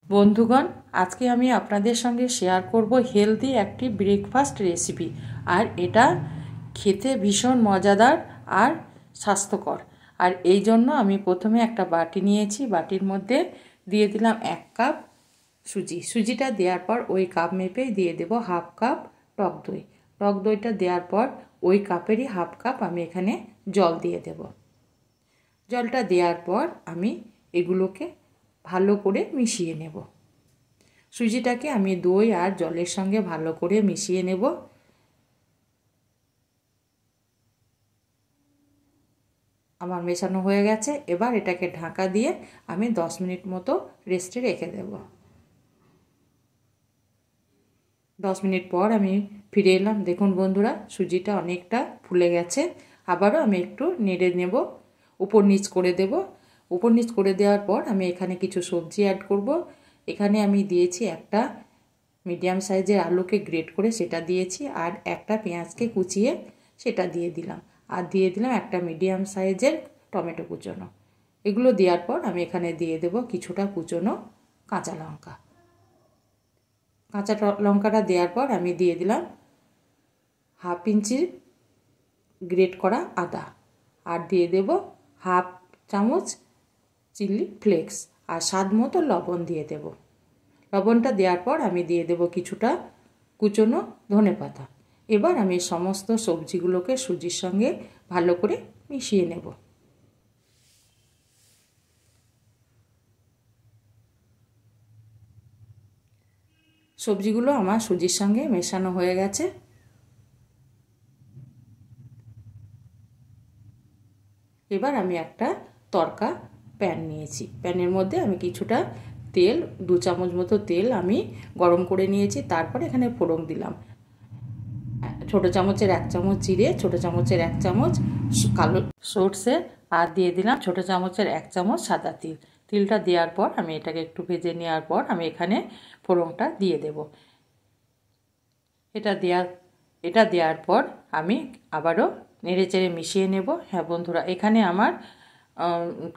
বন্ধুগণ, আজকে আমি আপনাদের সঙ্গে শেয়ার করব হেলদি একটি ব্রেকফাস্ট রেসিপি। আর এটা খেতে ভীষণ মজাদার আর স্বাস্থ্যকর। আর এই জন্য আমি প্রথমে একটা বাটি নিয়েছি, বাটির মধ্যে দিয়ে দিলাম 1 কাপ সুজিটা দেওয়ার পর ওই কাপ মেপেই দিয়ে দেব 1/2 কাপ টক দই। টক দইটা দেওয়ার পর ওই কাপেরই 1/2 কাপ আমি এখানে জল দিয়ে দেব। জলটা দেওয়ার পর আমি এগুলোকে ভালো করে মিশিয়ে নেব। সুজিটাকে আমি দই আর জলের সঙ্গে ভালো করে মিশিয়ে নেব। আমার মেশানো হয়ে গেছে। এবার এটাকে ঢাকা দিয়ে আমি 10 মিনিট মতো রেস্টে রেখে দেব। 10 মিনিট পর আমি ফিরে এলাম। দেখুন বন্ধুরা, সুজিটা অনেকটা ফুলে গেছে। আবারও আমি একটু নেড়ে নেব, উপর নিচ করে দেব। উপর নিচ করে দেওয়ার পর আমি এখানে কিছু সবজি অ্যাড করব। এখানে আমি দিয়েছি একটা মিডিয়াম সাইজের আলুকে গ্রেট করে সেটা দিয়েছি, আর একটা পেঁয়াজকে কুচিয়ে সেটা দিয়ে দিলাম, আর দিয়ে দিলাম একটা মিডিয়াম সাইজের টমেটো কুচোনো। এগুলো দেওয়ার পর আমি এখানে দিয়ে দেব কিছুটা কুচোনো কাঁচা লঙ্কা। কাঁচা লঙ্কাটা দেওয়ার পর আমি দিয়ে দিলাম 1/2 ইঞ্চি গ্রেট করা আদা, আর দিয়ে দেব 1/2 চামচ চিলি ফ্লেক্স, আর স্বাদ মতো লবণ দিয়ে দেব। লবণটা দেওয়ার পর আমি দিয়ে দেব কিছুটা কুচোনো ধনেপাতা। এবার আমি সমস্ত সবজিগুলোকে সুজির সঙ্গে ভালো করে মিশিয়ে নেব। সবজিগুলো আমার সুজির সঙ্গে মেশানো হয়ে গেছে। এবার আমি একটা তড়কা প্যান নিয়েছি। প্যানের মধ্যে আমি কিছুটা তেল, 2 চামচ মতো তেল আমি গরম করে নিয়েছি। তারপর এখানে ফোড়ন দিলাম ছোটো চামচের 1 চামচ জিরে, ছোটো চামচের 1 চামচ কালো সর্ষে, আর দিয়ে দিলাম ছোটো চামচের 1 চামচ সাদা তিল। তিলটা দেওয়ার পর আমি এটাকে একটু ভেজে নেওয়ার পর আমি এখানে ফোড়নটা দিয়ে দেব। এটা দেওয়ার পর আমি আবারও নেড়ে চেড়ে মিশিয়ে নেব। হ্যাঁ বন্ধুরা, এখানে আমার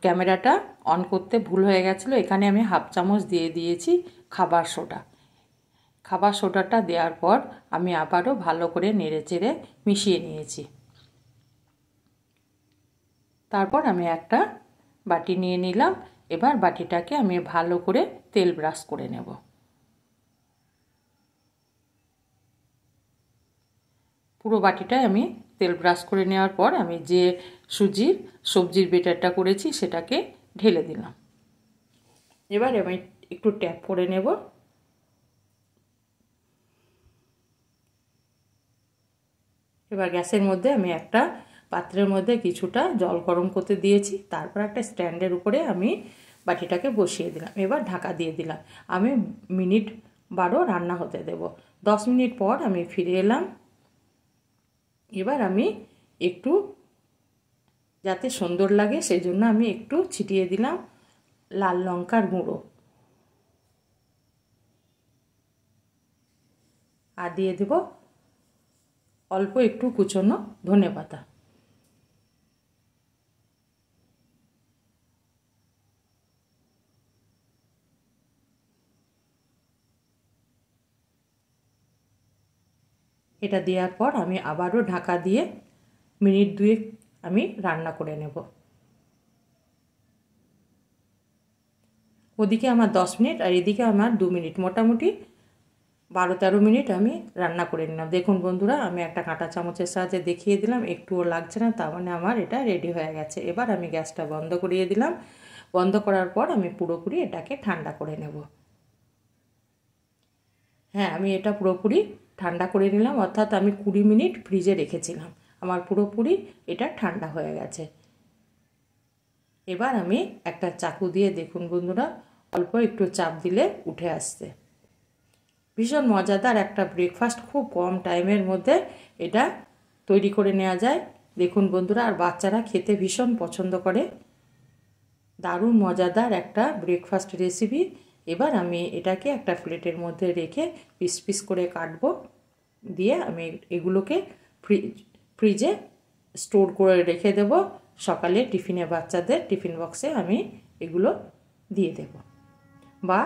ক্যামেরাটা অন করতে ভুল হয়ে গেছিলো। এখানে আমি 1/2 চামচ দিয়ে দিয়েছি খাবার সোডা। খাবার সোডাটা দেওয়ার পর আমি আবারও ভালো করে নেড়ে চেড়ে মিশিয়ে নিয়েছি। তারপর আমি একটা বাটি নিয়ে নিলাম। এবার বাটিটাকে আমি ভালো করে তেল ব্রাশ করে নেব। পুরো বাটিটায় আমি তেল ব্রাশ করে নেওয়ার পর আমি যে সবজির বেটারটা করেছি সেটাকে ঢেলে দিলাম। এবার আমি একটু ট্যাপ করে নেব। এবার গ্যাসের মধ্যে আমি একটা পাত্রের মধ্যে কিছুটা জল গরম করতে দিয়েছি। তারপর একটা স্ট্যান্ডের উপরে আমি বাটিটাকে বসিয়ে দিলাম। এবার ঢাকা দিয়ে দিলাম। আমি মিনিট 12 রান্না হতে দেব। 10 মিনিট পর আমি ফিরে এলাম। এবার আমি একটু, যাতে সুন্দর লাগে সেই জন্য আমি একটু ছিটিয়ে দিলাম লাল লঙ্কার গুঁড়ো, আর দিয়ে দেব অল্প একটু কুচোনো ধনেপাতা। এটা দেওয়ার পর আমি আবারও ঢাকা দিয়ে মিনিট 2 আমি রান্না করে নেব। ওদিকে আমার 10 মিনিট আর এদিকে আমার 2 মিনিট, মোটামুটি 12-13 মিনিট আমি রান্না করে নিলাম। দেখুন বন্ধুরা, আমি একটা কাঁটা চামচের সাহায্যে দেখিয়ে দিলাম, একটুও লাগছে না, তার মানে আমার এটা রেডি হয়ে গেছে। এবার আমি গ্যাসটা বন্ধ করিয়ে দিলাম। বন্ধ করার পর আমি পুরোপুরি এটাকে ঠান্ডা করে নেব। হ্যাঁ, আমি এটা পুরোপুরি ঠান্ডা করে নিলাম, অর্থাৎ আমি 20 মিনিট ফ্রিজে রেখেছিলাম। আমার পুরোপুরি এটা ঠান্ডা হয়ে গেছে। এবার আমি একটা চাকু দিয়ে, দেখুন বন্ধুরা, অল্প একটু চাপ দিলে উঠে আসছে। ভীষণ মজাদার একটা ব্রেকফাস্ট, খুব কম টাইমের মধ্যে এটা তৈরি করে নেওয়া যায়। দেখুন বন্ধুরা, আর বাচ্চারা খেতে ভীষণ পছন্দ করে। দারুণ মজাদার একটা ব্রেকফাস্ট রেসিপি। এবার আমি এটাকে একটা প্লেটের মধ্যে রেখে পিস পিস করে কাটবো। দিয়ে আমি এগুলোকে ফ্রিজে স্টোর করে রেখে দেব। সকালে টিফিনে বাচ্চাদের টিফিন বক্সে আমি এগুলো দিয়ে দেব, বা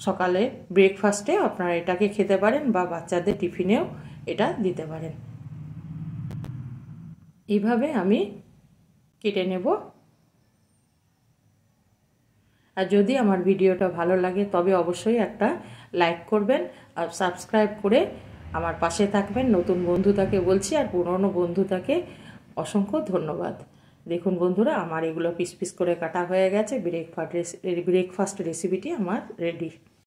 সকালে ব্রেকফাস্টে আপনারা এটাকে খেতে পারেন বা বাচ্চাদের টিফিনেও এটা দিতে পারেন। এইভাবে আমি কেটে নেব। আর যদি আমার ভিডিওটা ভালো লাগে তবে অবশ্যই একটা লাইক করবেন আর সাবস্ক্রাইব করে আমার পাশে থাকবেন। নতুন বন্ধুটাকে বলছি আর পুরনো বন্ধুটাকে অসংখ্য ধন্যবাদ। দেখুন বন্ধুরা, আমার এগুলো পিস পিস করে কাটা হয়ে গেছে। ব্রেকফাস্ট রেসিপিটি আমার রেডি।